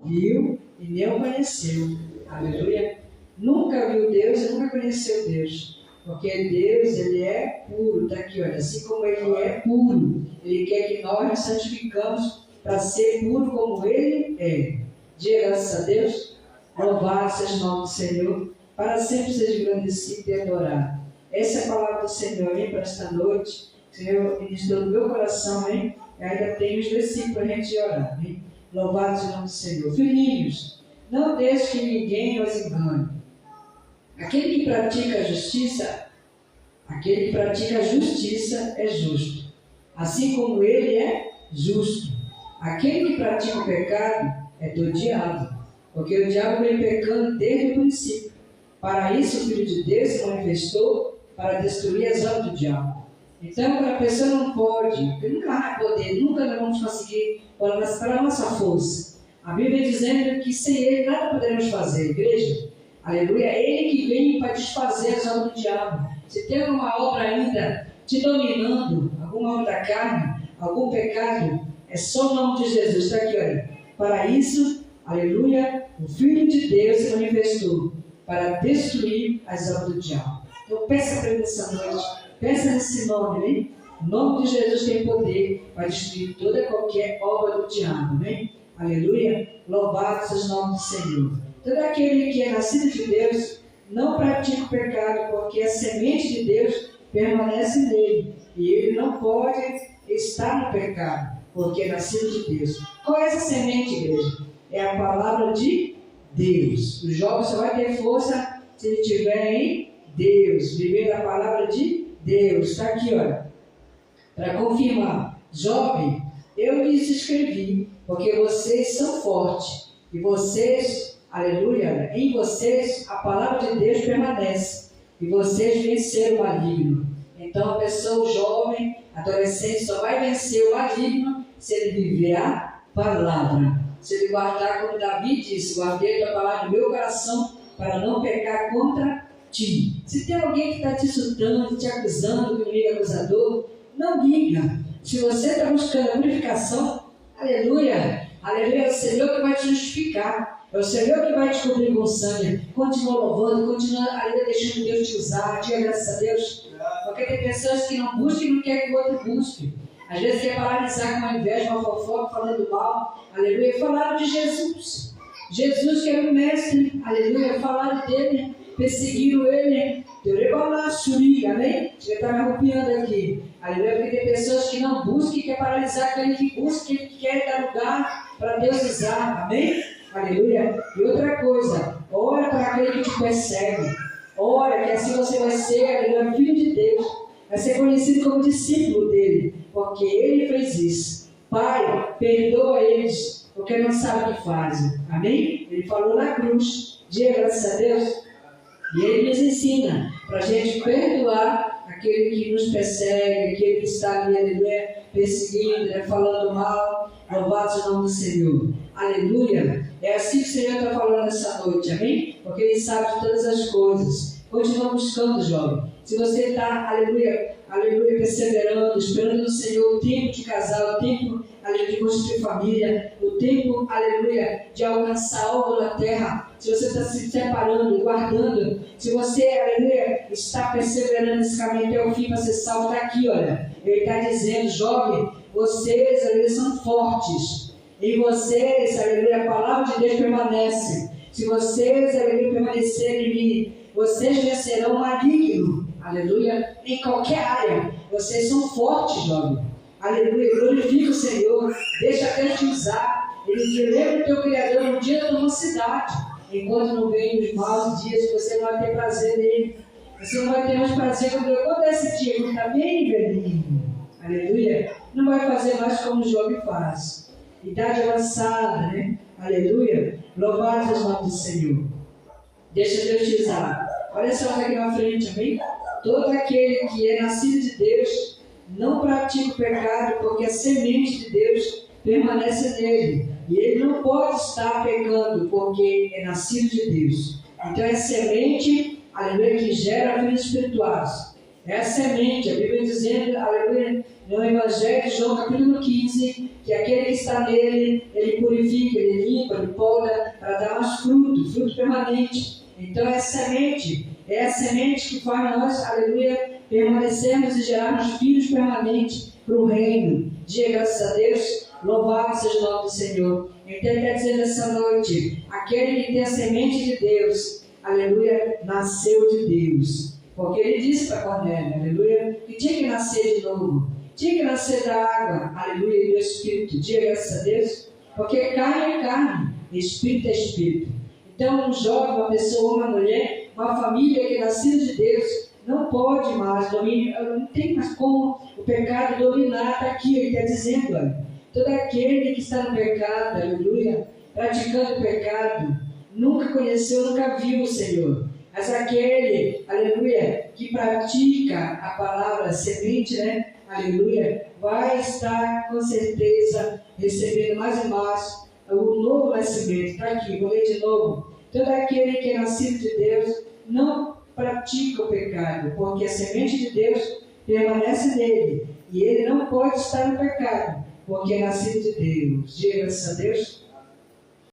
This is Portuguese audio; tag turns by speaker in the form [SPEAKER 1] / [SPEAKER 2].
[SPEAKER 1] viu e nem o conheceu. Aleluia. Nunca viu Deus e nunca conheceu Deus. Porque Deus, Ele é puro. Está aqui, olha. Assim como Ele é puro, Ele quer que nós nos santificamos para ser puro como Ele é. Diga graças a Deus. Louvado seja o nome do Senhor. Para sempre seja engrandecido e adorado. Essa é a palavra do Senhor, hein, para esta noite. O Senhor ministrou no meu coração, hein? E ainda tem os versículos para a gente orar, hein? Louvado seja o nome do Senhor. Filhinhos, não deixe que ninguém os engane. Aquele que pratica a justiça é justo, assim como ele é justo. Aquele que pratica o pecado é do diabo, porque o diabo vem pecando desde o princípio. Para isso o Filho de Deus se manifestou para destruir as obras do diabo. Então a pessoa não pode, nunca vai poder, nunca nós vamos conseguir para a nossa força. A Bíblia dizendo que sem Ele nada poderemos fazer, igreja. Aleluia, é Ele que vem para desfazer as obras do diabo. Se tem alguma obra ainda te dominando, alguma obra da carne, algum pecado, é só o nome de Jesus. Está aqui, olha. Para isso, aleluia, o Filho de Deus se manifestou para destruir as obras do diabo. Então peça para Ele nessa noite, peça nesse nome, hein? O nome de Jesus tem poder para destruir toda e qualquer obra do diabo, né? Aleluia, louvado seja o nome do Senhor. Todo aquele que é nascido de Deus não pratica o pecado, porque a semente de Deus permanece nele. E ele não pode estar no pecado, porque é nascido de Deus. Qual é essa semente, igreja? É a palavra de Deus. O jovem só vai ter força se ele estiver em Deus, viver a palavra de Deus. Está aqui, olha. Para confirmar, jovem, eu lhes escrevi, porque vocês são fortes. E vocês, aleluia, em vocês a palavra de Deus permanece. E vocês venceram o maligno. Então a pessoa jovem, adolescente, só vai vencer o maligno se ele viver a palavra. Se ele guardar, como Davi disse, guardei a palavra no meu coração para não pecar contra ti. Se tem alguém que está te insultando, te acusando, o inimigo acusador, não liga. Se você está buscando a purificação, aleluia, aleluia, é o Senhor que vai te justificar. É o Senhor que vai te cobrir com sangue. Continua louvando, continua aleluia, deixando Deus te usar. Diga graças a Deus. Porque tem pessoas que não buscam e não querem que o outro busque. Às vezes quer paralisar com uma inveja, uma fofoca, falando mal. Aleluia. Falaram de Jesus. Jesus que era o mestre. Aleluia. Falaram dele. Perseguiram ele. Amém? Ele está me arrupiando aqui. Aleluia. Porque tem pessoas que não buscam e quer paralisar aquele que busca, que quer dar lugar para Deus usar. Amém? Aleluia. E outra coisa. Ora para aquele que te persegue. Ora que assim você vai ser, aleluia, filho de Deus. Vai ser conhecido como discípulo dele. Porque ele fez isso. Pai, perdoa eles, porque não sabem o que fazem. Amém? Ele falou na cruz. Diga graças a Deus. E ele nos ensina para a gente perdoar aquele que nos persegue, aquele que está ali, aleluia, perseguindo, falando mal. Louvado seja o nome do Senhor. Aleluia. É assim que o Senhor está falando essa noite, amém? Porque Ele sabe de todas as coisas. Continua buscando, jovem. Se você está, aleluia, aleluia, perseverando, esperando no Senhor o tempo de casar, o tempo, aleluia, de construir família, o tempo, aleluia, de alcançar algo na terra. Se você está se separando, guardando, se você, aleluia, está perseverando nesse caminho até o fim para ser salvo, está aqui, olha. Ele está dizendo, jovem, vocês, aleluia, são fortes. Em vocês, aleluia, a palavra de Deus permanece. Se vocês, aleluia, permanecerem em mim, vocês vencerão o maligno. Aleluia. Em qualquer área. Vocês são fortes, jovem. Aleluia. Glorifica o Senhor. Deixa Deus te usar. Ele te lembra do teu Criador no dia da tua mocidade. Enquanto não vem os maus dias, você não vai ter prazer nele. Você não vai ter mais prazer quando é esse dia, quando está bem velhinho. Aleluia. Não vai fazer mais como o jovem faz. Idade avançada, né? Aleluia. Louvado seja o nome do Senhor. Deixa Deus te usar. Olha só aqui na frente, amém? Todo aquele que é nascido de Deus não pratica o pecado, porque a semente de Deus permanece nele. E ele não pode estar pecando, porque é nascido de Deus. Então é semente, aleluia, que gera filhos espirituais. É a semente, a Bíblia dizendo, aleluia, no Evangelho de João capítulo 15, que aquele que está nele, ele purifica, ele limpa, ele poda, para dar mais fruto, fruto permanente. Então é a semente que faz nós, aleluia, permanecermos e gerarmos filhos permanentes para o reino. Diga graças a Deus, louvado seja o nome do Senhor. Então ele quer dizer nessa noite, aquele que tem a semente de Deus, aleluia, nasceu de Deus. Porque ele disse para Cornélio, aleluia, que tinha que nascer de novo. Tinha que nascer da água, aleluia, e do Espírito. Diga graças a Deus. Porque carne é carne, Espírito é Espírito. Então um jovem, uma pessoa, uma mulher, uma família que é nascida de Deus, não pode mais dominar, não tem mais como o pecado dominar. Está aqui, ele está dizendo, olha, todo aquele que está no pecado, aleluia, praticando o pecado, nunca conheceu, nunca viu o Senhor. Mas aquele, aleluia, que pratica a palavra semente, né? Aleluia, vai estar com certeza recebendo mais e mais o novo nascimento. Está aqui, vou ler de novo. Todo aquele que é nascido de Deus não pratica o pecado, porque a semente de Deus permanece nele, e ele não pode estar no pecado, porque é nascido de Deus. Diga graças a Deus.